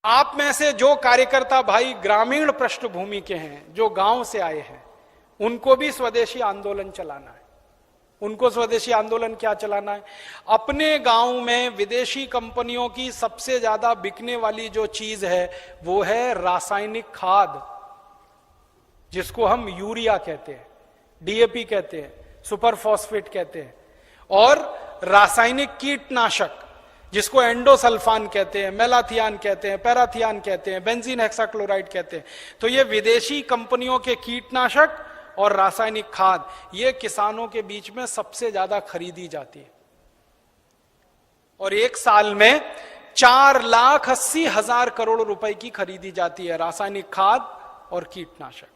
आप में से जो कार्यकर्ता भाई ग्रामीण पृष्ठभूमि के हैं, जो गांव से आए हैं, उनको भी स्वदेशी आंदोलन चलाना है। उनको स्वदेशी आंदोलन क्या चलाना है? अपने गांव में विदेशी कंपनियों की सबसे ज्यादा बिकने वाली जो चीज है वो है रासायनिक खाद, जिसको हम यूरिया कहते हैं, डीएपी कहते हैं, सुपर फॉस्फेट कहते हैं, और रासायनिक कीटनाशक जिसको एंडोसल्फान कहते हैं, मेलाथियान कहते हैं, पैराथियान कहते हैं, बेंजीन हेक्साक्लोराइड कहते हैं। तो ये विदेशी कंपनियों के कीटनाशक और रासायनिक खाद ये किसानों के बीच में सबसे ज्यादा खरीदी जाती है, और एक साल में 4,80,000 करोड़ रुपए की खरीदी जाती है रासायनिक खाद और कीटनाशक।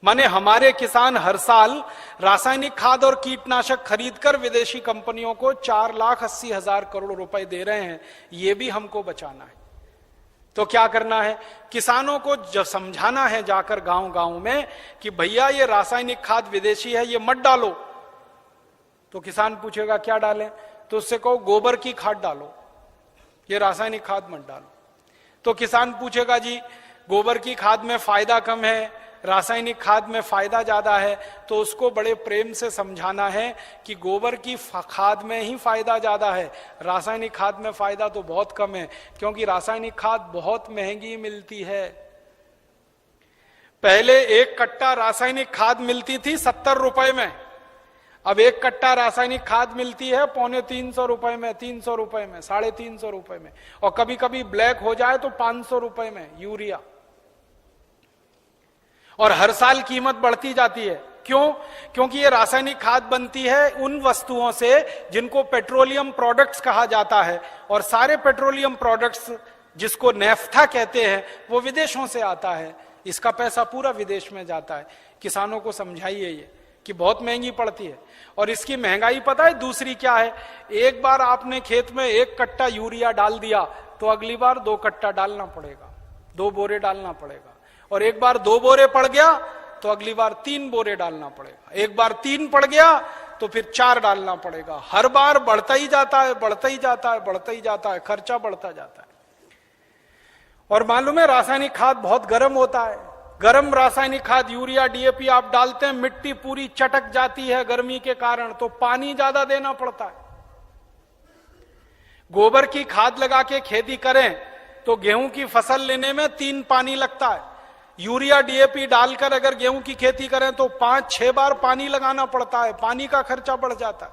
माने हमारे किसान हर साल रासायनिक खाद और कीटनाशक खरीदकर विदेशी कंपनियों को 4,80,000 करोड़ रुपए दे रहे हैं। ये भी हमको बचाना है। तो क्या करना है? किसानों को जब समझाना है जाकर गांव गांव में कि भैया ये रासायनिक खाद विदेशी है, ये मत डालो। तो किसान पूछेगा क्या डालें? तो उससे कहो गोबर की खाद डालो, ये रासायनिक खाद मत डालो। तो किसान पूछेगा जी गोबर की खाद में फायदा कम है, रासायनिक खाद में फायदा ज्यादा है। तो उसको बड़े प्रेम से समझाना है कि गोबर की खाद में ही फायदा ज्यादा है, रासायनिक खाद में फायदा तो बहुत कम है, क्योंकि रासायनिक खाद बहुत महंगी मिलती है। पहले एक कट्टा रासायनिक खाद मिलती थी 70 रुपए में, अब एक कट्टा रासायनिक खाद मिलती है 250 रुपए में, 300 रुपए में, 350 रुपए में, और कभी कभी ब्लैक हो जाए तो 500 रुपए में यूरिया। और हर साल कीमत बढ़ती जाती है। क्यों? क्योंकि ये रासायनिक खाद बनती है उन वस्तुओं से जिनको पेट्रोलियम प्रोडक्ट्स कहा जाता है, और सारे पेट्रोलियम प्रोडक्ट्स जिसको नेफ्था कहते हैं वो विदेशों से आता है। इसका पैसा पूरा विदेश में जाता है। किसानों को समझाइए ये कि बहुत महंगी पड़ती है। और इसकी महंगाई पता है दूसरी क्या है? एक बार आपने खेत में 1 कट्टा यूरिया डाल दिया तो अगली बार 2 कट्टा डालना पड़ेगा, 2 बोरे डालना पड़ेगा। और एक बार 2 बोरे पड़ गया तो अगली बार 3 बोरे डालना पड़ेगा। एक बार 3 पड़ गया तो फिर 4 डालना पड़ेगा। हर बार बढ़ता ही जाता है, बढ़ता ही जाता है, बढ़ता ही जाता है, खर्चा बढ़ता जाता है। और मालूम है रासायनिक खाद बहुत गर्म होता है। गर्म रासायनिक खाद यूरिया डीएपी आप डालते हैं, मिट्टी पूरी चटक जाती है गर्मी के कारण, तो पानी ज्यादा देना पड़ता है। गोबर की खाद लगा के खेती करें तो गेहूं की फसल लेने में 3 पानी लगता है। यूरिया डीएपी डालकर अगर गेहूं की खेती करें तो 5-6 बार पानी लगाना पड़ता है। पानी का खर्चा बढ़ जाता है,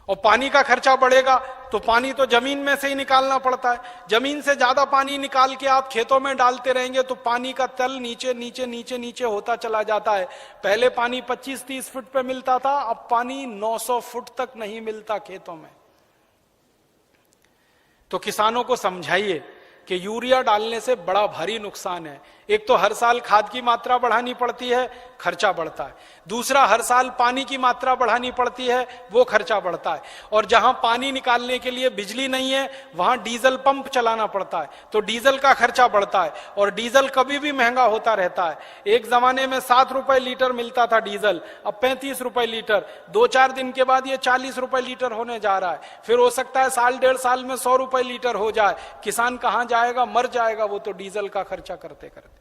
और पानी का खर्चा बढ़ेगा तो पानी तो जमीन में से ही निकालना पड़ता है। जमीन से ज्यादा पानी निकाल के आप खेतों में डालते रहेंगे तो पानी का तल नीचे नीचे नीचे नीचे होता चला जाता है। पहले पानी 25-30 फुट पे मिलता था, अब पानी 900 फुट तक नहीं मिलता खेतों में। तो किसानों को समझाइए कि यूरिया डालने से बड़ा भारी नुकसान है। एक तो हर साल खाद की मात्रा बढ़ानी पड़ती है, खर्चा बढ़ता है। दूसरा, हर साल पानी की मात्रा बढ़ानी पड़ती है, वो खर्चा बढ़ता है। और जहां पानी निकालने के लिए बिजली नहीं है वहां डीजल पंप चलाना पड़ता है, तो डीजल का खर्चा बढ़ता है। और डीजल कभी भी महंगा होता रहता है। एक जमाने में 7 रुपए लीटर मिलता था डीजल, अब 35 रुपए लीटर। 2-4 दिन के बाद ये 40 रुपए लीटर होने जा रहा है। फिर हो सकता है 1.5 साल में 100 रुपए लीटर हो जाए। किसान कहां जाएगा? मर जाएगा वो तो डीजल का खर्चा करते करते।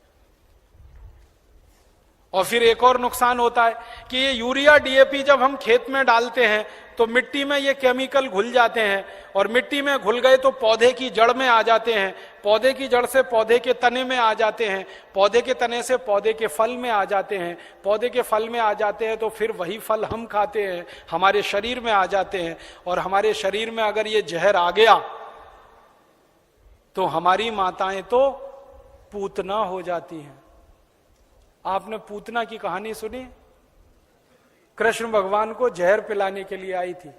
और फिर एक और नुकसान होता है कि ये यूरिया डीएपी जब हम खेत में डालते हैं तो मिट्टी में ये केमिकल घुल जाते हैं, और मिट्टी में घुल गए तो पौधे की जड़ में आ जाते हैं, पौधे की जड़ से पौधे के तने में आ जाते हैं, पौधे के तने से पौधे के फल में आ जाते हैं, पौधे के फल में आ जाते हैं तो फिर वही फल हम खाते हैं, हमारे शरीर में आ जाते हैं। और हमारे शरीर में अगर ये जहर आ गया तो हमारी माताएं तो पूतना हो जाती हैं। आपने पूतना की कहानी सुनी? कृष्ण भगवान को जहर पिलाने के लिए आई थी।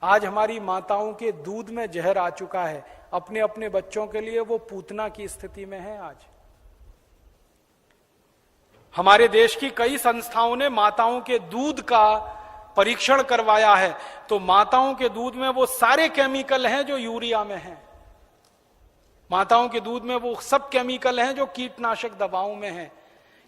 आज हमारी माताओं के दूध में जहर आ चुका है, अपने अपने बच्चों के लिए वो पूतना की स्थिति में है। आज हमारे देश की कई संस्थाओं ने माताओं के दूध का परीक्षण करवाया है, तो माताओं के दूध में वो सारे केमिकल हैं जो यूरिया में हैं। माताओं के दूध में वो सब केमिकल हैं जो कीटनाशक दवाओं में हैं,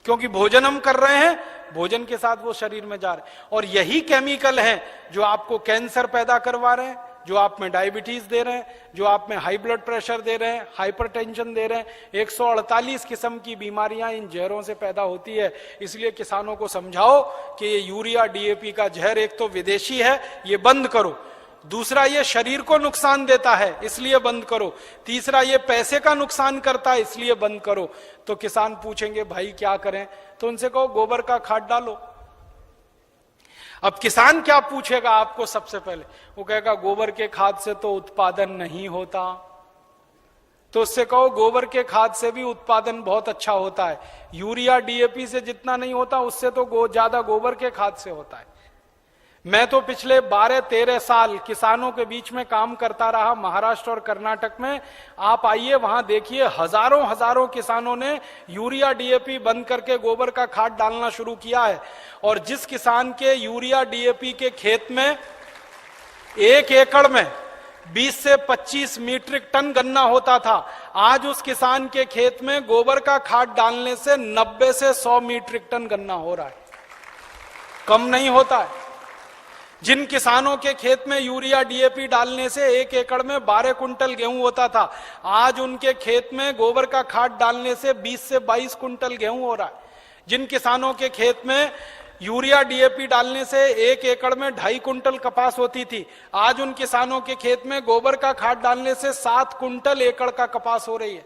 क्योंकि भोजन हम कर रहे हैं, भोजन के साथ वो शरीर में जा रहे हैं। और यही केमिकल हैं जो आपको कैंसर पैदा करवा रहे हैं, जो आप में डायबिटीज दे रहे हैं, जो आप में हाई ब्लड प्रेशर दे रहे हैं, हाइपरटेंशन दे रहे हैं। 148 किस्म की बीमारियां इन जहरों से पैदा होती है। इसलिए किसानों को समझाओ कि ये यूरिया डीएपी का जहर एक तो विदेशी है, ये बंद करो। दूसरा, ये शरीर को नुकसान देता है, इसलिए बंद करो। तीसरा, ये पैसे का नुकसान करता है, इसलिए बंद करो। तो किसान पूछेंगे भाई क्या करें? तो उनसे कहो गोबर का खाद डालो। अब किसान क्या पूछेगा आपको? सबसे पहले वो कहेगा गोबर के खाद से तो उत्पादन नहीं होता। तो उससे कहो गोबर के खाद से भी उत्पादन बहुत अच्छा होता है। यूरिया डीएपी से जितना नहीं होता उससे तो ज्यादा गोबर के खाद से होता है। मैं तो पिछले 12-13 साल किसानों के बीच में काम करता रहा, महाराष्ट्र और कर्नाटक में। आप आइए वहां देखिए, हजारों हजारों किसानों ने यूरिया डीएपी बंद करके गोबर का खाद डालना शुरू किया है। और जिस किसान के यूरिया डीएपी के खेत में 1 एकड़ में 20 से 25 मीट्रिक टन गन्ना होता था, आज उस किसान के खेत में गोबर का खाद डालने से 90 से 100 मीट्रिक टन गन्ना हो रहा है। कम नहीं होता है। जिन किसानों के खेत में यूरिया डीएपी डालने से 1 एकड़ में 12 कुंटल गेहूं होता था, आज उनके खेत में गोबर का खाद डालने से 20 से 22 कुंटल गेहूं हो रहा है। जिन किसानों के खेत में यूरिया डीएपी डालने से 1 एकड़ में 2.5 कुंटल कपास होती थी, आज उन किसानों के खेत में गोबर का खाद डालने से 7 कुंटल एकड़ का कपास हो रही है।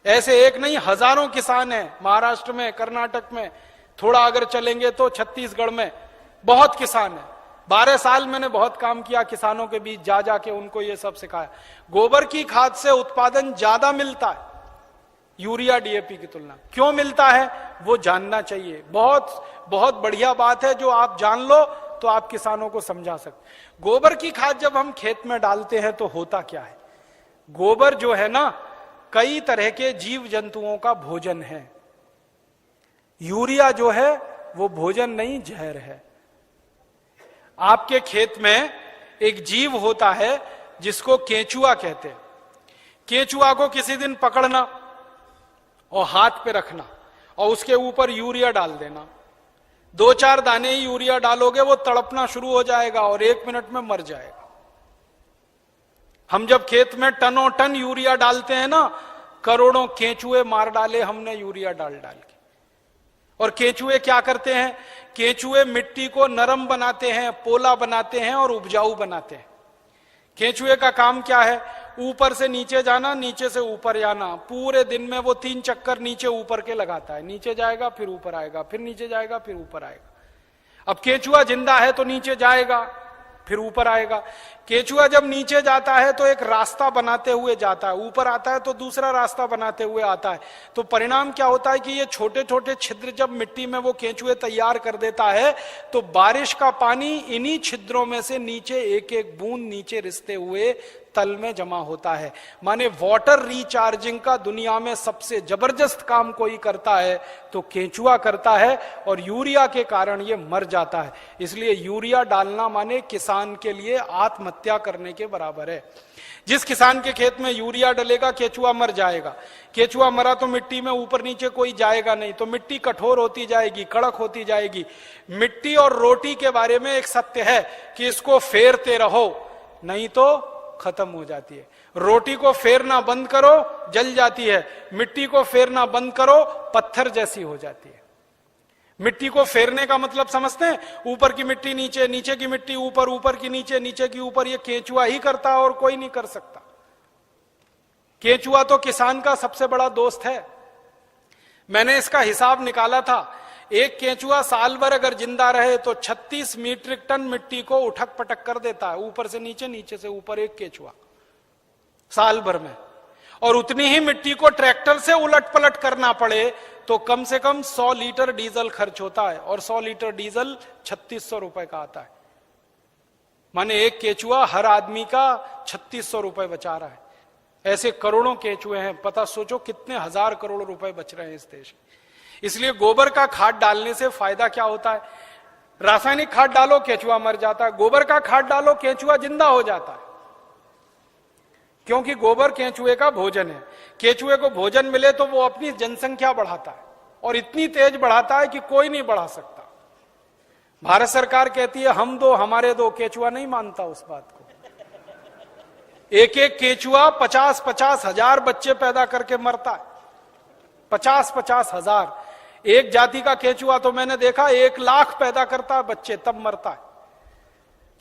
ऐसे एक नहीं, हजारों किसान हैं महाराष्ट्र में, कर्नाटक में, थोड़ा अगर चलेंगे तो छत्तीसगढ़ में बहुत किसान है। 12 साल मैंने बहुत काम किया किसानों के बीच, जा जाके उनको ये सब सिखाया। गोबर की खाद से उत्पादन ज्यादा मिलता है यूरिया डीएपी की तुलना। क्यों मिलता है वो जानना चाहिए। बहुत बहुत बढ़िया बात है, जो आप जान लो तो आप किसानों को समझा सकते। गोबर की खाद जब हम खेत में डालते हैं तो होता क्या है? गोबर जो है ना, कई तरह के जीव जंतुओं का भोजन है। यूरिया जो है वो भोजन नहीं, जहर है। आपके खेत में एक जीव होता है जिसको केंचुआ कहते हैं। केंचुआ को किसी दिन पकड़ना और हाथ पे रखना और उसके ऊपर यूरिया डाल देना। 2-4 दाने ही यूरिया डालोगे, वो तड़पना शुरू हो जाएगा और 1 मिनट में मर जाएगा। हम जब खेत में टनों टन यूरिया डालते हैं ना, करोड़ों केंचुए मार डाले हमने यूरिया डाल डाल के। और केंचुए क्या करते हैं? केंचुए मिट्टी को नरम बनाते हैं, पोला बनाते हैं और उपजाऊ बनाते हैं। केंचुए का काम क्या है? ऊपर से नीचे जाना, नीचे से ऊपर जाना। पूरे दिन में वो 3 चक्कर नीचे ऊपर के लगाता है। नीचे जाएगा फिर ऊपर आएगा, फिर नीचे जाएगा फिर ऊपर आएगा। अब केंचुआ जिंदा है तो नीचे जाएगा फिर ऊपर आएगा। केंचुआ जब नीचे जाता है तो एक रास्ता बनाते हुए जाता है, ऊपर आता है तो दूसरा रास्ता बनाते हुए आता है। तो परिणाम क्या होता है कि ये छोटे छोटे छिद्र जब मिट्टी में वो केंचुए तैयार कर देता है, तो बारिश का पानी इन्हीं छिद्रों में से नीचे एक एक बूंद नीचे रिसते हुए तल में जमा होता है। माने वाटर रिचार्जिंग का दुनिया में सबसे जबरदस्त काम कोई करता है तो केंचुआ करता है, और यूरिया के कारण ये मर जाता है। इसलिए यूरिया डालना माने किसान के लिए आत्महत्या करने के बराबर है। जिस किसान के खेत में यूरिया डलेगा, केंचुआ मर जाएगा। केंचुआ मरा तो मिट्टी में ऊपर नीचे कोई जाएगा नहीं, तो मिट्टी कठोर होती जाएगी, कड़क होती जाएगी। मिट्टी और रोटी के बारे में एक सत्य है कि इसको फेरते रहो, नहीं तो खत्म हो जाती है। रोटी को फेरना बंद करो, जल जाती है। मिट्टी को फेरना बंद करो, पत्थर जैसी हो जाती है। मिट्टी को फेरने का मतलब समझते हैं? ऊपर की मिट्टी नीचे, नीचे की मिट्टी ऊपर, ऊपर की नीचे, नीचे की ऊपर। ये केंचुआ ही करता है और कोई नहीं कर सकता। केंचुआ तो किसान का सबसे बड़ा दोस्त है। मैंने इसका हिसाब निकाला था। एक केंचुआ साल भर अगर जिंदा रहे तो 36 मीट्रिक टन मिट्टी को उठक पटक कर देता है, ऊपर से नीचे, नीचे से ऊपर, एक केंचुआ साल भर में। और उतनी ही मिट्टी को ट्रैक्टर से उलट पलट करना पड़े तो कम से कम 100 लीटर डीजल खर्च होता है, और 100 लीटर डीजल 3600 रुपए का आता है। माने एक केंचुआ हर आदमी का 3600 रुपए बचा रहा है। ऐसे करोड़ों केंचुए हैं, पता सोचो कितने हजार करोड़ रुपए बच रहे हैं इस देश में। इसलिए गोबर का खाद डालने से फायदा क्या होता है? रासायनिक खाद डालो, केंचुआ मर जाता है। गोबर का खाद डालो, केंचुआ जिंदा हो जाता है। क्योंकि गोबर केंचुए का भोजन है। केंचुए को भोजन मिले तो वो अपनी जनसंख्या बढ़ाता है, और इतनी तेज बढ़ाता है कि कोई नहीं बढ़ा सकता। भारत सरकार कहती है हम दो हमारे दो, केंचुआ नहीं मानता उस बात को। एक एक केचुआ 50-50 हजार बच्चे पैदा करके मरता है। 50-50 हजार। एक जाति का केचुआ तो मैंने देखा 1 लाख पैदा करता है बच्चे, तब मरता है।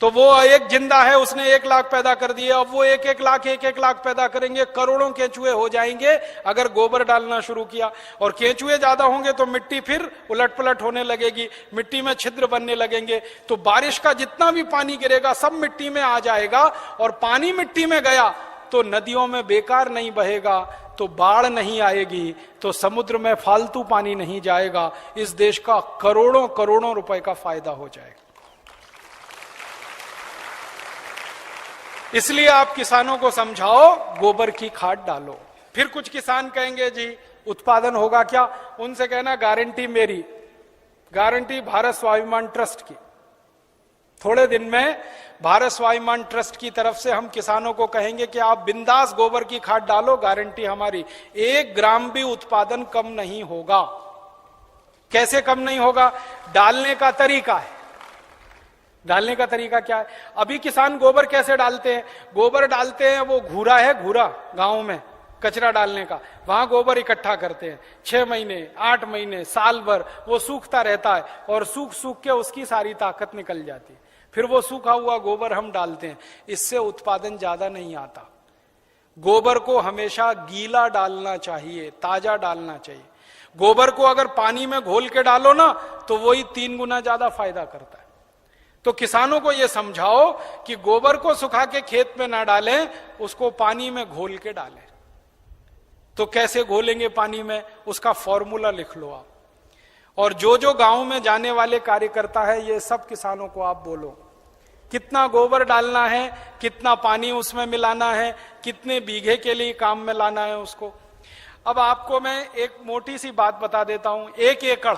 तो वो एक जिंदा है, उसने 1 लाख पैदा कर दिए, अब वो 1-1 लाख पैदा करेंगे, करोड़ों केंचुए हो जाएंगे अगर गोबर डालना शुरू किया। और केंचुए ज्यादा होंगे तो मिट्टी फिर उलट पलट होने लगेगी, मिट्टी में छिद्र बनने लगेंगे, तो बारिश का जितना भी पानी गिरेगा सब मिट्टी में आ जाएगा। और पानी मिट्टी में गया तो नदियों में बेकार नहीं बहेगा, तो बाढ़ नहीं आएगी, तो समुद्र में फालतू पानी नहीं जाएगा। इस देश का करोड़ों करोड़ों रुपए का फायदा हो जाएगा। इसलिए आप किसानों को समझाओ, गोबर की खाद डालो। फिर कुछ किसान कहेंगे जी उत्पादन होगा क्या? उनसे कहना गारंटी मेरी, गारंटी भारत स्वाभिमान ट्रस्ट की। थोड़े दिन में भारत स्वाभिमान ट्रस्ट की तरफ से हम किसानों को कहेंगे कि आप बिंदास गोबर की खाद डालो, गारंटी हमारी, 1 ग्राम भी उत्पादन कम नहीं होगा। कैसे कम नहीं होगा? डालने का तरीका है। डालने का तरीका क्या है? अभी किसान गोबर कैसे डालते हैं? गोबर डालते हैं, वो घूरा है, घूरा गांव में कचरा डालने का, वहां गोबर इकट्ठा करते हैं। 6 महीने, 8 महीने, साल भर वो सूखता रहता है और सूख सूख के उसकी सारी ताकत निकल जाती है। फिर वो सूखा हुआ गोबर हम डालते हैं, इससे उत्पादन ज्यादा नहीं आता। गोबर को हमेशा गीला डालना चाहिए, ताजा डालना चाहिए। गोबर को अगर पानी में घोल के डालो ना तो वही 3 गुना ज्यादा फायदा करता है। तो किसानों को यह समझाओ कि गोबर को सुखा के खेत में ना डालें, उसको पानी में घोल के डालें। तो कैसे घोलेंगे पानी में, उसका फॉर्मूला लिख लो आप। और जो जो गांव में जाने वाले कार्यकर्ता है, ये सब किसानों को आप बोलो कितना गोबर डालना है, कितना पानी उसमें मिलाना है, कितने बीघे के लिए काम में लाना है उसको। अब आपको मैं एक मोटी सी बात बता देता हूं। 1 एकड़,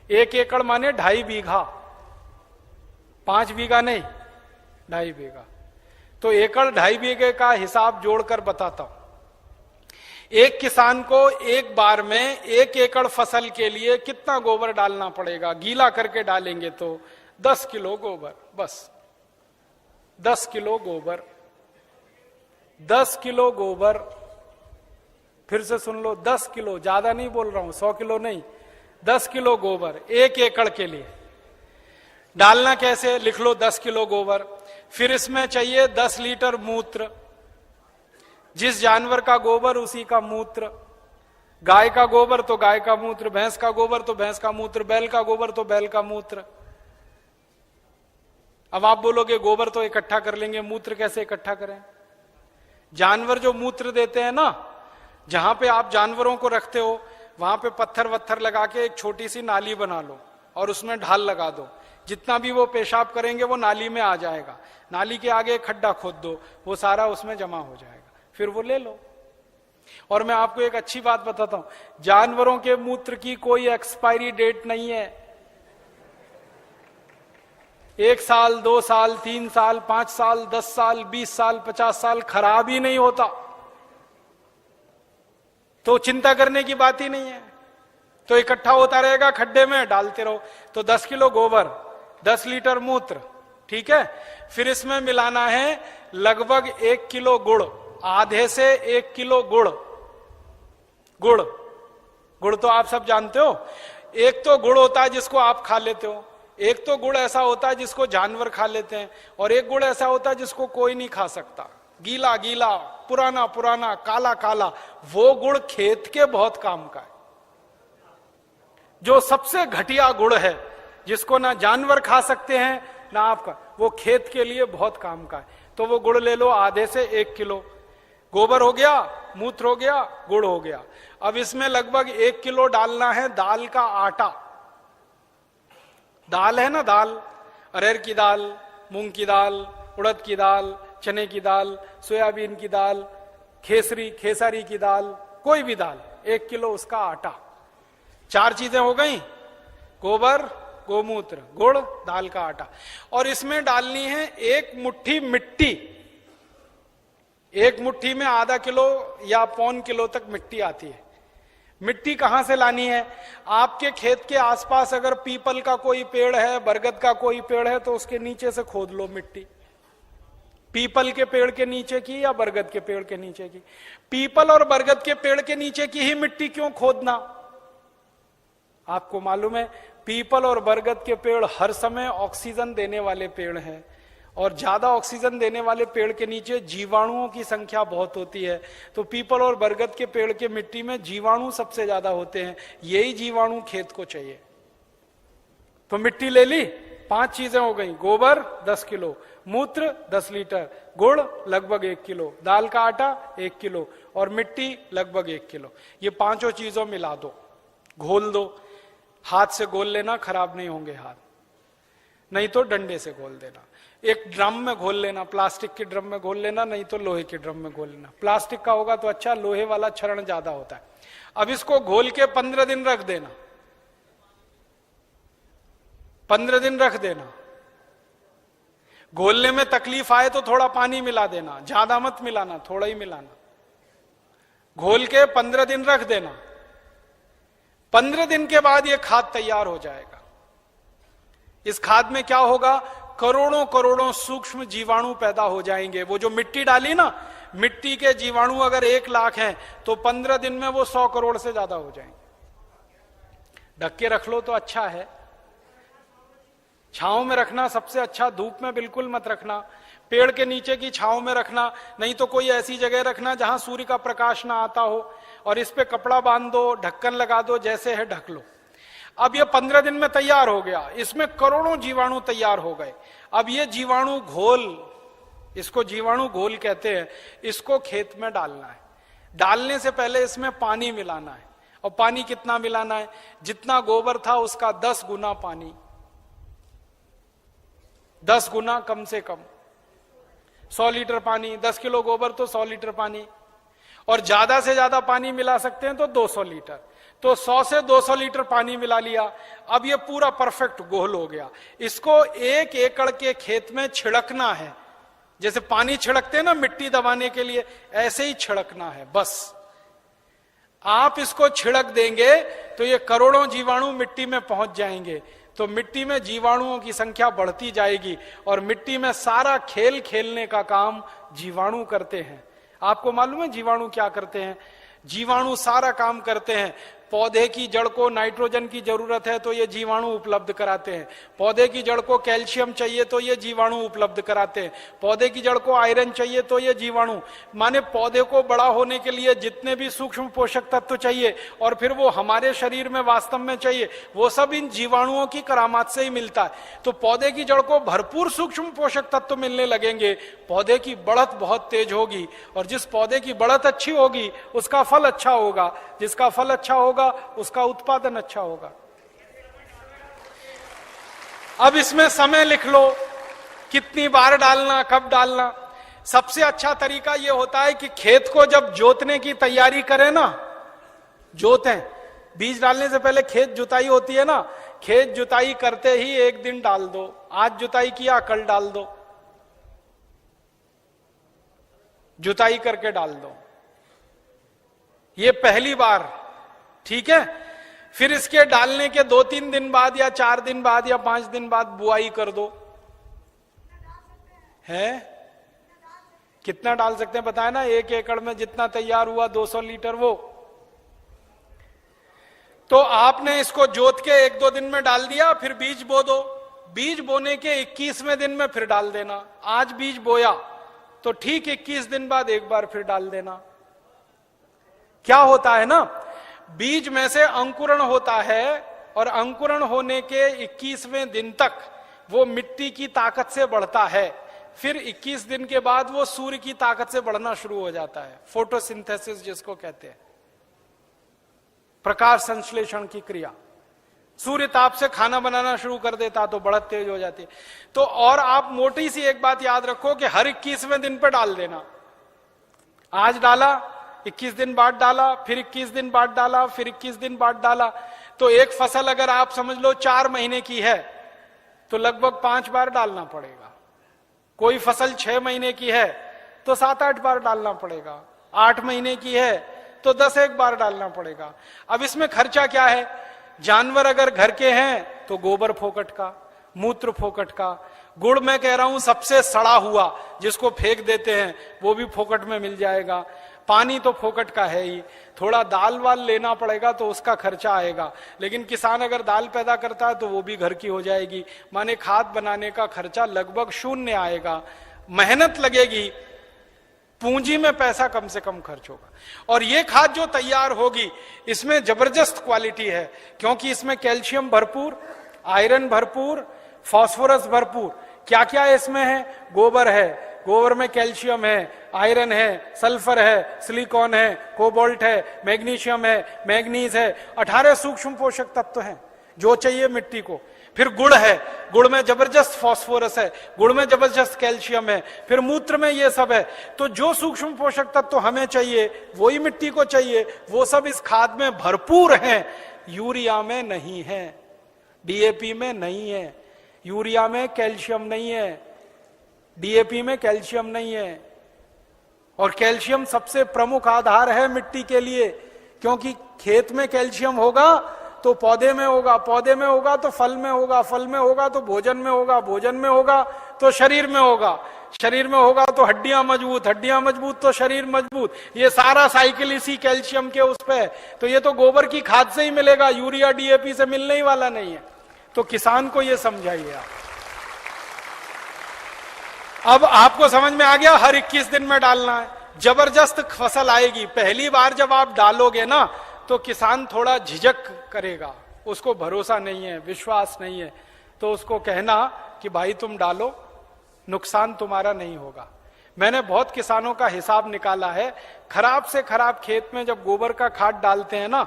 1 एकड़ माने 2.5 बीघा, 5 बीघा नहीं, 2.5 बीघा। तो एकड़ 2.5 बीघे का हिसाब जोड़कर बताता हूं। एक किसान को एक बार में 1 एकड़ फसल के लिए कितना गोबर डालना पड़ेगा? गीला करके डालेंगे तो 10 किलो गोबर, बस 10 किलो गोबर, 10 किलो गोबर। फिर से सुन लो, 10 किलो, ज्यादा नहीं बोल रहा हूं, 100 किलो नहीं, 10 किलो गोबर 1 एकड़ के लिए। डालना कैसे? लिख लो 10 किलो गोबर। फिर इसमें चाहिए 10 लीटर मूत्र, जिस जानवर का गोबर उसी का मूत्र। गाय का गोबर तो गाय का मूत्र, भैंस का गोबर तो भैंस का मूत्र, बैल का गोबर तो बैल का मूत्र। अब आप बोलोगे गोबर तो इकट्ठा कर लेंगे, मूत्र कैसे इकट्ठा करें? जानवर जो मूत्र देते हैं ना, जहां पे आप जानवरों को रखते हो वहां पे पत्थर वत्थर लगा के एक छोटी सी नाली बना लो और उसमें ढाल लगा दो। जितना भी वो पेशाब करेंगे वो नाली में आ जाएगा। नाली के आगे एक खड्डा खोद दो, वो सारा उसमें जमा हो जाएगा, फिर वो ले लो। और मैं आपको एक अच्छी बात बताता हूं, जानवरों के मूत्र की कोई एक्सपायरी डेट नहीं है। 1 साल, 2 साल, 3 साल, 5 साल, 10 साल, 20 साल, 50 साल खराब ही नहीं होता। तो चिंता करने की बात ही नहीं है। तो इकट्ठा होता रहेगा, खड्डे में डालते रहो। तो 10 किलो गोबर, 10 लीटर मूत्र, ठीक है। फिर इसमें मिलाना है लगभग 1 किलो गुड़, आधे से 1 किलो गुड़। गुड़, गुड़ तो आप सब जानते हो। एक तो गुड़ होता है जिसको आप खा लेते हो, एक तो गुड़ ऐसा होता है जिसको जानवर खा लेते हैं, और एक गुड़ ऐसा होता है जिसको कोई नहीं खा सकता। गीला गीला, पुराना पुराना, काला काला, वो गुड़ खेत के बहुत काम का है। जो सबसे घटिया गुड़ है, जिसको ना जानवर खा सकते हैं ना आपका, वो खेत के लिए बहुत काम का है। तो वो गुड़ ले लो, आधे से 1 किलो। गोबर हो गया, मूत्र हो गया, गुड़ हो गया। अब इसमें लगभग 1 किलो डालना है दाल का आटा। दाल है ना, दाल, अरहर की दाल, मूंग की दाल, उड़द की दाल, चने की दाल, सोयाबीन की दाल, खेसारी की दाल, कोई भी दाल, 1 किलो उसका आटा। 4 चीजें हो गई, गोबर, गोमूत्र, गुड़, दाल का आटा। और इसमें डालनी है 1 मुट्ठी मिट्टी। 1 मुट्ठी में आधा किलो या 1.25 किलो तक मिट्टी आती है। मिट्टी कहां से लानी है? आपके खेत के आसपास अगर पीपल का कोई पेड़ है, बरगद का कोई पेड़ है, तो उसके नीचे से खोद लो मिट्टी। पीपल के पेड़ के नीचे की या बरगद के पेड़ के नीचे की? पीपल और बरगद के पेड़ के नीचे की ही मिट्टी क्यों खोदना? आपको मालूम है पीपल और बरगद के पेड़ हर समय ऑक्सीजन देने वाले पेड़ हैं, और ज्यादा ऑक्सीजन देने वाले पेड़ के नीचे जीवाणुओं की संख्या बहुत होती है। तो पीपल और बरगद के पेड़ के मिट्टी में जीवाणु सबसे ज्यादा होते हैं, यही जीवाणु खेत को चाहिए। तो मिट्टी ले ली, 5 चीजें हो गई, गोबर 10 किलो, मूत्र 10 लीटर, गुड़ लगभग 1 किलो, दाल का आटा 1 किलो और मिट्टी लगभग 1 किलो। ये 5 चीजों मिला दो, घोल दो। हाथ से घोल लेना, खराब नहीं होंगे हाथ, नहीं तो डंडे से घोल देना। एक ड्रम में घोल लेना, प्लास्टिक के ड्रम में घोल लेना, नहीं तो लोहे के ड्रम में घोल लेना। प्लास्टिक का होगा तो अच्छा, लोहे वाला क्षरण ज्यादा होता है। अब इसको घोल के 15 दिन रख देना, 15 दिन रख देना। घोलने में तकलीफ आए तो थोड़ा पानी मिला देना, ज्यादा मत मिलाना, थोड़ा ही मिलाना। घोल के 15 दिन रख देना। 15 दिन के बाद यह खाद तैयार हो जाएगा। इस खाद में क्या होगा, करोड़ों करोड़ों सूक्ष्म जीवाणु पैदा हो जाएंगे। वो जो मिट्टी डाली ना, मिट्टी के जीवाणु अगर 1 लाख हैं तो 15 दिन में वो 100 करोड़ से ज्यादा हो जाएंगे। ढक के रख लो तो अच्छा है, छांव में रखना सबसे अच्छा, धूप में बिल्कुल मत रखना, पेड़ के नीचे की छांव में रखना, नहीं तो कोई ऐसी जगह रखना जहां सूर्य का प्रकाश ना आता हो, और इस पे कपड़ा बांध दो, ढक्कन लगा दो, जैसे है ढक लो। अब ये 15 दिन में तैयार हो गया, इसमें करोड़ों जीवाणु तैयार हो गए। अब ये जीवाणु घोल, इसको जीवाणु घोल कहते हैं, इसको खेत में डालना है। डालने से पहले इसमें पानी मिलाना है, और पानी कितना मिलाना है, जितना गोबर था उसका 10 गुना पानी, 10 गुना कम से कम। 100 लीटर पानी, 10 किलो गोबर तो 100 लीटर पानी, और ज्यादा से ज्यादा पानी मिला सकते हैं तो 200 लीटर। तो 100 से 200 लीटर पानी मिला लिया। अब ये पूरा परफेक्ट घोल हो गया। इसको 1 एकड़ के खेत में छिड़कना है, जैसे पानी छिड़कते हैं ना मिट्टी दबाने के लिए, ऐसे ही छिड़कना है बस। आप इसको छिड़क देंगे तो ये करोड़ों जीवाणु मिट्टी में पहुंच जाएंगे। तो मिट्टी में जीवाणुओं की संख्या बढ़ती जाएगी, और मिट्टी में सारा खेल खेलने का काम जीवाणु करते हैं। आपको मालूम है जीवाणु क्या करते हैं? जीवाणु सारा काम करते हैं। पौधे की जड़ को नाइट्रोजन की जरूरत है तो ये जीवाणु उपलब्ध कराते हैं। पौधे की जड़ को कैल्शियम चाहिए तो ये जीवाणु उपलब्ध कराते हैं। पौधे की जड़ को आयरन चाहिए तो ये जीवाणु, माने पौधे को बड़ा होने के लिए जितने भी सूक्ष्म पोषक तत्व चाहिए और फिर वो हमारे शरीर में वास्तव में चाहिए, वो सब इन जीवाणुओं की करामात से ही मिलता है। तो पौधे की जड़ को भरपूर सूक्ष्म पोषक तत्व मिलने लगेंगे, पौधे की बढ़त बहुत तेज होगी, और जिस पौधे की बढ़त अच्छी होगी उसका फल अच्छा होगा, जिसका फल अच्छा होगा उसका उत्पादन अच्छा होगा। अब इसमें समय लिख लो, कितनी बार डालना, कब डालना। सबसे अच्छा तरीका यह होता है कि खेत को जब जोतने की तैयारी करें ना, जोतें, बीज डालने से पहले खेत जुताई होती है ना, खेत जुताई करते ही 1 दिन डाल दो। आज जुताई किया, कल डाल दो, जुताई करके डाल दो। ये पहली बार, ठीक है। फिर इसके डालने के 2-3 दिन बाद या 4 दिन बाद या 5 दिन बाद बुआई कर दो। है कितना डाल सकते हैं बताए ना? 1 एकड़ में जितना तैयार हुआ 200 लीटर वो। तो आपने इसको जोत के 1-2 दिन में डाल दिया, फिर बीज बो दो। बीज बोने के 21वें दिन में फिर डाल देना। आज बीज बोया तो ठीक 21 दिन बाद एक बार फिर डाल देना। क्या होता है ना, बीज में से अंकुरण होता है, और अंकुरण होने के 21वें दिन तक वो मिट्टी की ताकत से बढ़ता है। फिर 21 दिन के बाद वो सूर्य की ताकत से बढ़ना शुरू हो जाता है, फोटोसिंथेसिस जिसको कहते हैं, प्रकाश संश्लेषण की क्रिया। सूर्य ताप से खाना बनाना शुरू कर देता तो बढ़त तेज हो जाती है। तो और आप मोटी सी एक बात याद रखो कि हर 21वें दिन पे डाल देना। आज डाला, 21 दिन बाद डाला, फिर 21 दिन बाद डाला, फिर 21 दिन बाद डाला। तो एक फसल अगर आप समझ लो 4 महीने की है तो लगभग 5 बार डालना पड़ेगा। कोई फसल 6 महीने की है तो 7-8 बार डालना पड़ेगा। 8 महीने की है तो 10-1 बार डालना पड़ेगा। अब इसमें खर्चा क्या है? जानवर अगर घर के हैं तो गोबर फोकट का, मूत्र फोकट का, गुड़ मैं कह रहा हूं सबसे सड़ा हुआ, जिसको फेंक देते हैं वो भी फोकट में मिल जाएगा। पानी तो फोकट का है ही, थोड़ा दाल वाल लेना पड़ेगा तो उसका खर्चा आएगा, लेकिन किसान अगर दाल पैदा करता है तो वो भी घर की हो जाएगी। माने खाद बनाने का खर्चा लगभग शून्य आएगा, मेहनत लगेगी, पूंजी में पैसा कम से कम खर्च होगा। और ये खाद जो तैयार होगी इसमें जबरदस्त क्वालिटी है, क्योंकि इसमें कैल्शियम भरपूर, आयरन भरपूर, फास्फोरस भरपूर। क्या क्या इसमें है? गोबर है, गोबर में कैल्शियम है, आयरन है, सल्फर है, सिलिकॉन है, कोबाल्ट है, मैग्नीशियम है, मैग्नीज है, 18 सूक्ष्म पोषक तत्व हैं जो चाहिए मिट्टी को। फिर गुड़ है, गुड़ में जबरदस्त फास्फोरस है, गुड़ में जबरदस्त कैल्शियम है, फिर मूत्र में ये सब है। तो जो सूक्ष्म पोषक तत्व हमें चाहिए वही मिट्टी को चाहिए, वो सब इस खाद में भरपूर हैं। यूरिया में नहीं है, डीएपी में नहीं है, यूरिया में कैल्शियम नहीं है, डीएपी में कैल्शियम नहीं है। और कैल्शियम सबसे प्रमुख आधार है मिट्टी के लिए, क्योंकि खेत में कैल्शियम होगा तो पौधे में होगा, पौधे में होगा तो फल में होगा, फल में होगा तो भोजन में होगा, भोजन में होगा तो शरीर में होगा, शरीर में होगा तो हड्डियां मजबूत, हड्डियां मजबूत तो शरीर मजबूत। ये सारा साइकिल इसी कैल्शियम के उस पे है। तो ये तो गोबर की खाद से ही मिलेगा, यूरिया डीएपी से मिलने ही वाला नहीं है। तो किसान को ये समझाइए आप। अब आपको समझ में आ गया, हर 21 दिन में डालना है, जबरदस्त फसल आएगी। पहली बार जब आप डालोगे ना तो किसान थोड़ा झिझक करेगा, उसको भरोसा नहीं है, विश्वास नहीं है, तो उसको कहना कि भाई तुम डालो, नुकसान तुम्हारा नहीं होगा। मैंने बहुत किसानों का हिसाब निकाला है, खराब से खराब खेत में जब गोबर का खाद डालते हैं ना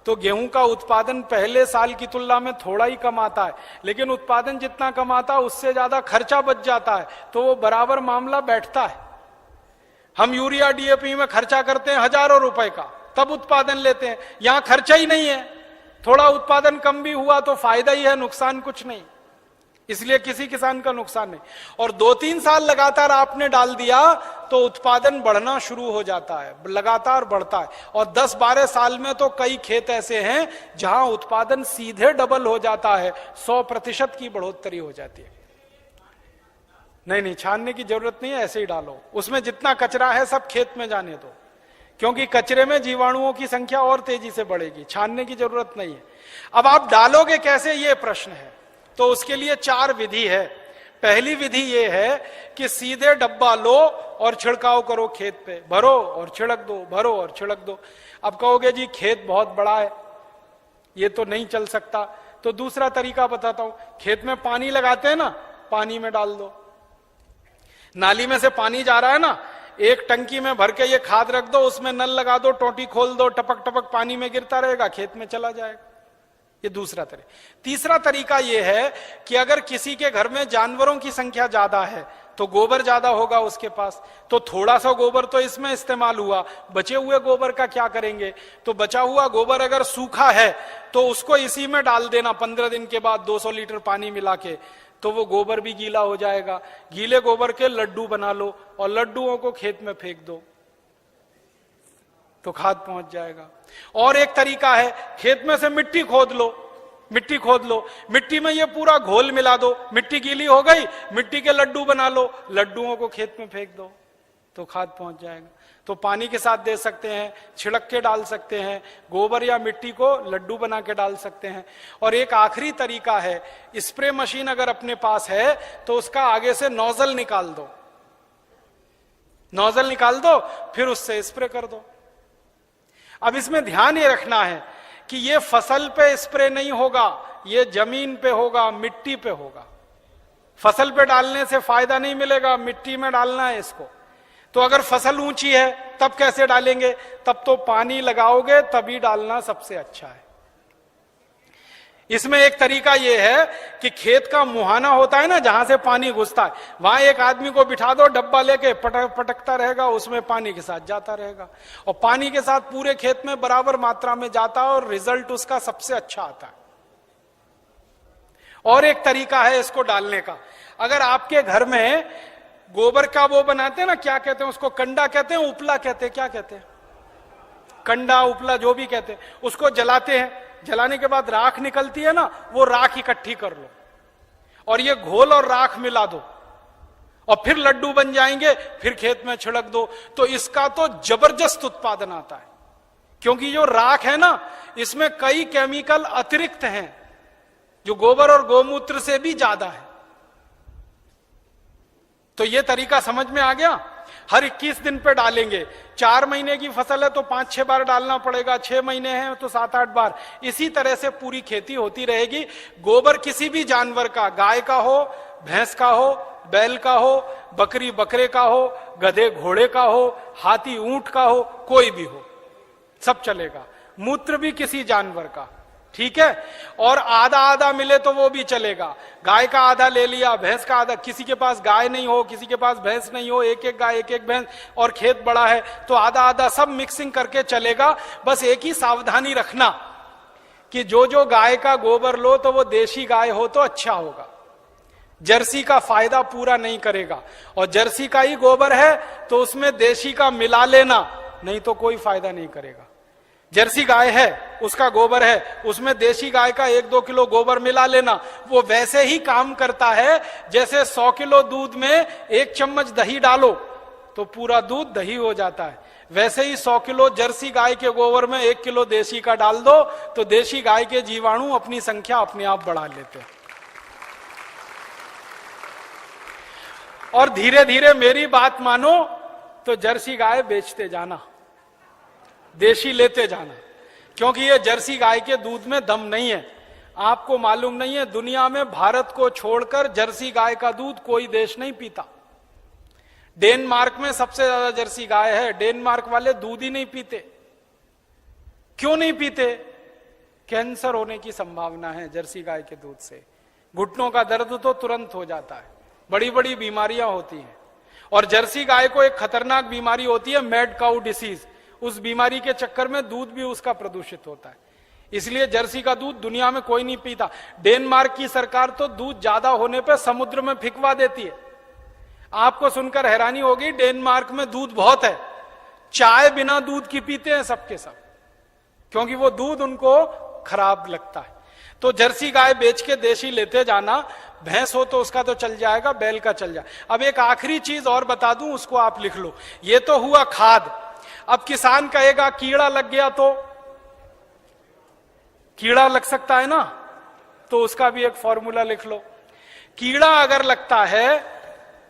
तो गेहूं का उत्पादन पहले साल की तुलना में थोड़ा ही कम आता है, लेकिन उत्पादन जितना कम आता है उससे ज्यादा खर्चा बच जाता है, तो वो बराबर मामला बैठता है। हम यूरिया डीएपी में खर्चा करते हैं हजारों रुपए का, तब उत्पादन लेते हैं। यहां खर्चा ही नहीं है, थोड़ा उत्पादन कम भी हुआ तो फायदा ही है, नुकसान कुछ नहीं, इसलिए किसी किसान का नुकसान नहीं। और 2-3 साल लगातार आपने डाल दिया तो उत्पादन बढ़ना शुरू हो जाता है, लगातार बढ़ता है। और 10-12 साल में तो कई खेत ऐसे हैं जहां उत्पादन सीधे डबल हो जाता है, 100% की बढ़ोतरी हो जाती है। नहीं, छानने की जरूरत नहीं है, ऐसे ही डालो। उसमें जितना कचरा है सब खेत में जाने दो, क्योंकि कचरे में जीवाणुओं की संख्या और तेजी से बढ़ेगी, छानने की जरूरत नहीं है। अब आप डालोगे कैसे, ये प्रश्न है। तो उसके लिए 4 विधि है। पहली विधि ये है कि सीधे डब्बा लो और छिड़काव करो, खेत पे भरो और छिड़क दो, भरो और छिड़क दो। अब कहोगे जी खेत बहुत बड़ा है, ये तो नहीं चल सकता, तो दूसरा तरीका बताता हूं। खेत में पानी लगाते हैं ना, पानी में डाल दो। नाली में से पानी जा रहा है ना, एक टंकी में भर के ये खाद रख दो, उसमें नल लगा दो, टोटी खोल दो, टपक टपक पानी में गिरता रहेगा, खेत में चला जाएगा। ये दूसरा तरीका। तीसरा तरीका यह है कि अगर किसी के घर में जानवरों की संख्या ज्यादा है तो गोबर ज्यादा होगा उसके पास, तो थोड़ा सा गोबर तो इसमें इस्तेमाल हुआ, बचे हुए गोबर का क्या करेंगे? तो बचा हुआ गोबर अगर सूखा है तो उसको इसी में डाल देना 15 दिन के बाद 200 लीटर पानी मिला के, तो वो गोबर भी गीला हो जाएगा। गीले गोबर के लड्डू बना लो और लड्डुओं को खेत में फेंक दो तो खाद पहुंच जाएगा। और एक तरीका है, खेत में से मिट्टी खोद लो, मिट्टी खोद लो, मिट्टी में ये पूरा घोल मिला दो, मिट्टी गीली हो गई, मिट्टी के लड्डू बना लो, लड्डुओं को खेत में फेंक दो तो खाद पहुंच जाएगा। तो पानी के साथ दे सकते हैं, छिड़क के डाल सकते हैं, गोबर या मिट्टी को लड्डू बना के डाल सकते हैं। और एक आखिरी तरीका है, स्प्रे मशीन अगर अपने पास है तो उसका आगे से नोजल निकाल दो, नोजल निकाल दो, फिर उससे स्प्रे कर दो। अब इसमें ध्यान ये रखना है कि ये फसल पे स्प्रे नहीं होगा, ये जमीन पे होगा, मिट्टी पे होगा। फसल पे डालने से फायदा नहीं मिलेगा, मिट्टी में डालना है इसको। तो अगर फसल ऊंची है तब कैसे डालेंगे? तब तो पानी लगाओगे तभी डालना सबसे अच्छा है। इसमें एक तरीका यह है कि खेत का मुहाना होता है ना, जहां से पानी घुसता है, वहां एक आदमी को बिठा दो, डब्बा लेके पटकता रहेगा, उसमें पानी के साथ जाता रहेगा और पानी के साथ पूरे खेत में बराबर मात्रा में जाता है और रिजल्ट उसका सबसे अच्छा आता है। और एक तरीका है इसको डालने का, अगर आपके घर में गोबर का वो बनाते हैं ना, क्या कहते हैं उसको, कंडा कहते हैं, उपला कहते हैं, क्या कहते हैं, कंडा उपला जो भी कहते हैं, उसको जलाते हैं, जलाने के बाद राख निकलती है ना, वो राख इकट्ठी कर लो और ये घोल और राख मिला दो और फिर लड्डू बन जाएंगे, फिर खेत में छिड़क दो, तो इसका तो जबरदस्त उत्पादन आता है। क्योंकि जो राख है ना, इसमें कई केमिकल अतिरिक्त हैं जो गोबर और गोमूत्र से भी ज्यादा है। तो ये तरीका समझ में आ गया। हर 21 दिन पे डालेंगे। 4 महीने की फसल है तो 5-6 बार डालना पड़ेगा, 6 महीने हैं तो 7-8 बार। इसी तरह से पूरी खेती होती रहेगी। गोबर किसी भी जानवर का, गाय का हो, भैंस का हो, बैल का हो, बकरी बकरे का हो, गधे घोड़े का हो, हाथी ऊंट का हो, कोई भी हो, सब चलेगा। मूत्र भी किसी जानवर का, ठीक है। और आधा आधा मिले तो वो भी चलेगा। गाय का आधा ले लिया, भैंस का आधा, किसी के पास गाय नहीं हो, किसी के पास भैंस नहीं हो, एक एक गाय एक एक भैंस, और खेत बड़ा है तो आधा आधा, सब मिक्सिंग करके चलेगा। बस एक ही सावधानी रखना कि जो जो गाय का गोबर लो तो वो देशी गाय हो तो अच्छा होगा। जर्सी का फायदा पूरा नहीं करेगा, और जर्सी का ही गोबर है तो उसमें देशी का मिला लेना, नहीं तो कोई फायदा नहीं करेगा। जर्सी गाय है, उसका गोबर है, उसमें देशी गाय का 1-2 किलो गोबर मिला लेना, वो वैसे ही काम करता है जैसे 100 किलो दूध में 1 चम्मच दही डालो तो पूरा दूध दही हो जाता है। वैसे ही 100 किलो जर्सी गाय के गोबर में 1 किलो देशी का डाल दो तो देशी गाय के जीवाणु अपनी संख्या अपने आप बढ़ा लेते हैं। और धीरे धीरे मेरी बात मानो तो जर्सी गाय बेचते जाना, देशी लेते जाना, क्योंकि ये जर्सी गाय के दूध में दम नहीं है। आपको मालूम नहीं है, दुनिया में भारत को छोड़कर जर्सी गाय का दूध कोई देश नहीं पीता। डेनमार्क में सबसे ज्यादा जर्सी गाय है। डेनमार्क वाले दूध ही नहीं पीते। क्यों नहीं पीते? कैंसर होने की संभावना है जर्सी गाय के दूध से। घुटनों का दर्द तो तुरंत हो जाता है, बड़ी बड़ी बीमारियां होती हैं। और जर्सी गाय को एक खतरनाक बीमारी होती है, मैड काउ डिसीज। उस बीमारी के चक्कर में दूध भी उसका प्रदूषित होता है, इसलिए जर्सी का दूध दुनिया में कोई नहीं पीता। डेनमार्क की सरकार तो दूध ज्यादा होने पर समुद्र में फेंकवा देती है। आपको सुनकर हैरानी होगी, डेनमार्क में दूध बहुत है, चाय बिना दूध की पीते हैं सबके सब, क्योंकि वो दूध उनको खराब लगता है। तो जर्सी गाय बेच के देशी लेते जाना। भैंस हो तो उसका तो चल जाएगा, बैल का चल जाए। अब एक आखिरी चीज और बता दूं, उसको आप लिख लो। ये तो हुआ खाद। अब किसान कहेगा कीड़ा लग गया, तो कीड़ा लग सकता है ना, तो उसका भी एक फॉर्मूला लिख लो। कीड़ा अगर लगता है,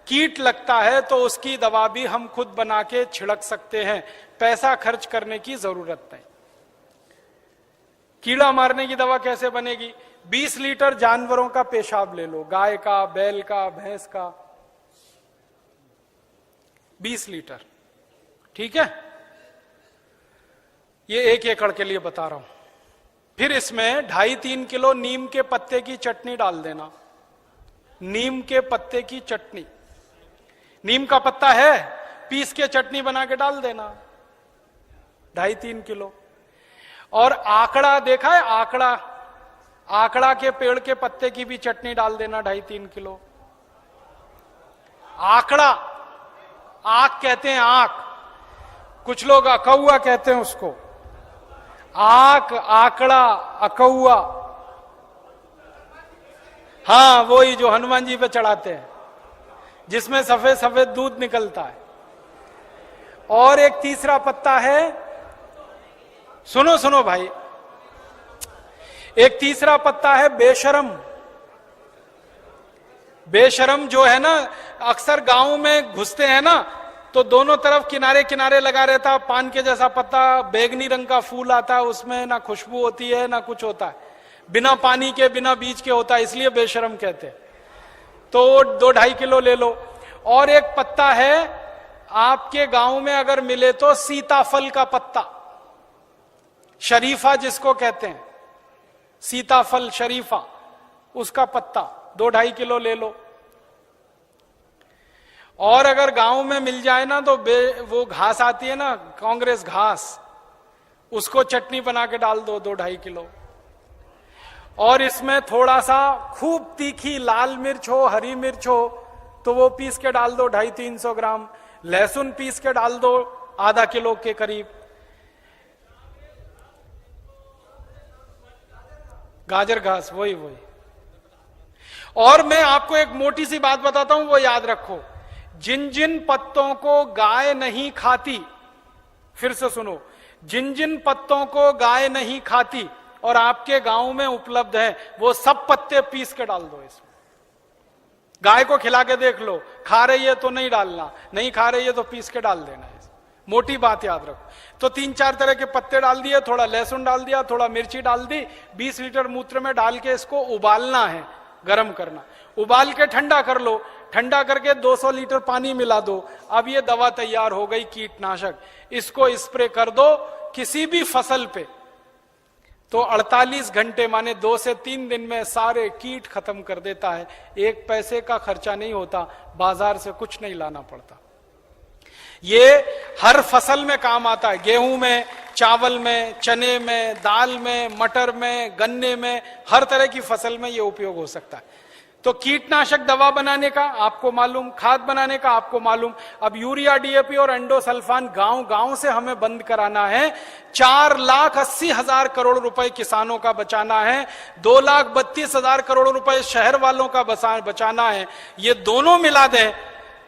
कीट लगता है, तो उसकी दवा भी हम खुद बना के छिड़क सकते हैं, पैसा खर्च करने की जरूरत नहीं। कीड़ा मारने की दवा कैसे बनेगी? 20 लीटर जानवरों का पेशाब ले लो, गाय का, बैल का, भैंस का, 20 लीटर, ठीक है। ये 1 एकड़ के लिए बता रहा हूं। फिर इसमें 2.5-3 किलो नीम के पत्ते की चटनी डाल देना। नीम के पत्ते की चटनी, नीम का पत्ता है, पीस के चटनी बना के डाल देना, 2.5-3 किलो। और आकड़ा देखा है? आकड़ा के पेड़ के पत्ते की भी चटनी डाल देना, 2.5-3 किलो। आकड़ा, आक कहते हैं, आक, कुछ लोग अकौआ कहते हैं उसको। आक, आकड़ा, अकौआ, हाँ वही जो हनुमान जी पे चढ़ाते हैं, जिसमें सफेद सफेद दूध निकलता है। और एक तीसरा पत्ता है, सुनो सुनो भाई, एक तीसरा पत्ता है बेशरम। बेशरम जो है ना, अक्सर गांव में घुसते हैं ना, तो दोनों तरफ किनारे किनारे लगा रहता, पान के जैसा पत्ता, बैगनी रंग का फूल आता है, उसमें ना खुशबू होती है ना कुछ होता है, बिना पानी के बिना बीज के होता है, इसलिए बेशरम कहते हैं। तो 2-2.5 किलो ले लो। और एक पत्ता है आपके गांव में अगर मिले तो, सीताफल का पत्ता, शरीफा जिसको कहते हैं, सीताफल शरीफा, उसका पत्ता 2-2.5 किलो ले लो। और अगर गांव में मिल जाए ना तो वो घास आती है ना, कांग्रेस घास, उसको चटनी बना के डाल दो, 2-2.5 किलो। और इसमें थोड़ा सा खूब तीखी लाल मिर्च हो, हरी मिर्च हो, तो वो पीस के डाल दो, 250-300 ग्राम। लहसुन पीस के डाल दो, आधा किलो के करीब। गाजर घास, वही। और मैं आपको एक मोटी सी बात बताता हूं, वो याद रखो, जिन जिन पत्तों को गाय नहीं खाती, फिर से सुनो, जिन जिन पत्तों को गाय नहीं खाती और आपके गांव में उपलब्ध है, वो सब पत्ते पीस के डाल दो इसमें। गाय को खिला के देख लो, खा रही है तो नहीं डालना, नहीं खा रही है तो पीस के डाल देना है। मोटी बात याद रखो। तो 3-4 तरह के पत्ते डाल दिए, थोड़ा लहसुन डाल दिया, थोड़ा मिर्ची डाल दी, 20 लीटर मूत्र में डाल के इसको उबालना है, गर्म करना, उबाल के ठंडा कर लो, ठंडा करके 200 लीटर पानी मिला दो। अब ये दवा तैयार हो गई, कीटनाशक। इसको स्प्रे कर दो किसी भी फसल पे, तो 48 घंटे माने 2 से 3 दिन में सारे कीट खत्म कर देता है। 1 पैसे का खर्चा नहीं होता, बाजार से कुछ नहीं लाना पड़ता। ये हर फसल में काम आता है, गेहूं में, चावल में, चने में, दाल में, मटर में, गन्ने में, हर तरह की फसल में ये उपयोग हो सकता है। तो कीटनाशक दवा बनाने का आपको मालूम, खाद बनाने का आपको मालूम। अब यूरिया, डीएपी और एंडोसल्फान गांव गांव से हमें बंद कराना है। 4,80,000 करोड़ रुपए किसानों का बचाना है, 2,32,000 करोड़ रुपए शहर वालों का बचाना है। ये दोनों मिला दें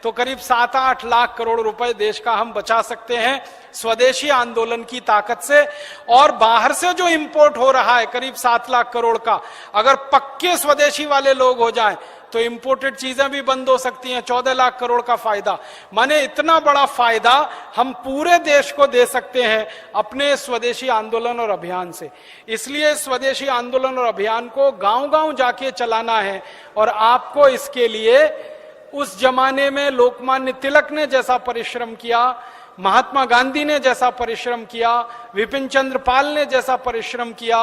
तो करीब 7-8 लाख करोड़ रुपए देश का हम बचा सकते हैं स्वदेशी आंदोलन की ताकत से। और बाहर से जो इंपोर्ट हो रहा है करीब 7 लाख करोड़ का, अगर पक्के स्वदेशी वाले लोग हो जाएं तो इंपोर्टेड चीजें भी बंद हो सकती हैं। 14 लाख करोड़ का फायदा, माने इतना बड़ा फायदा हम पूरे देश को दे सकते हैं अपने स्वदेशी आंदोलन और अभियान से। इसलिए स्वदेशी आंदोलन और अभियान को गांव गांव जाके चलाना है। और आपको इसके लिए उस जमाने में लोकमान्य तिलक ने जैसा परिश्रम किया, महात्मा गांधी ने जैसा परिश्रम किया, विपिन चंद्र पाल ने जैसा परिश्रम किया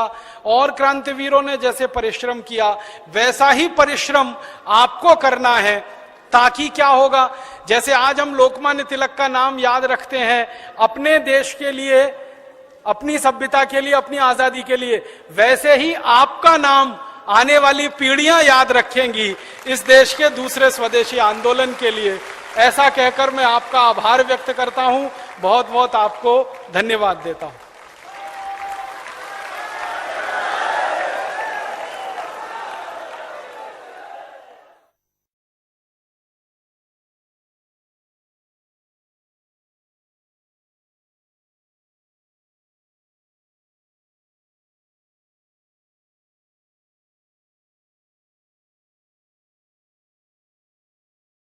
और क्रांतिवीरों ने जैसे परिश्रम किया, वैसा ही परिश्रम आपको करना है। ताकि क्या होगा, जैसे आज हम लोकमान्य तिलक का नाम याद रखते हैं अपने देश के लिए, अपनी सभ्यता के लिए, अपनी आजादी के लिए, वैसे ही आपका नाम आने वाली पीढ़ियां याद रखेंगी इस देश के दूसरे स्वदेशी आंदोलन के लिए। ऐसा कहकर मैं आपका आभार व्यक्त करता हूं, बहुत बहुत आपको धन्यवाद देता हूं।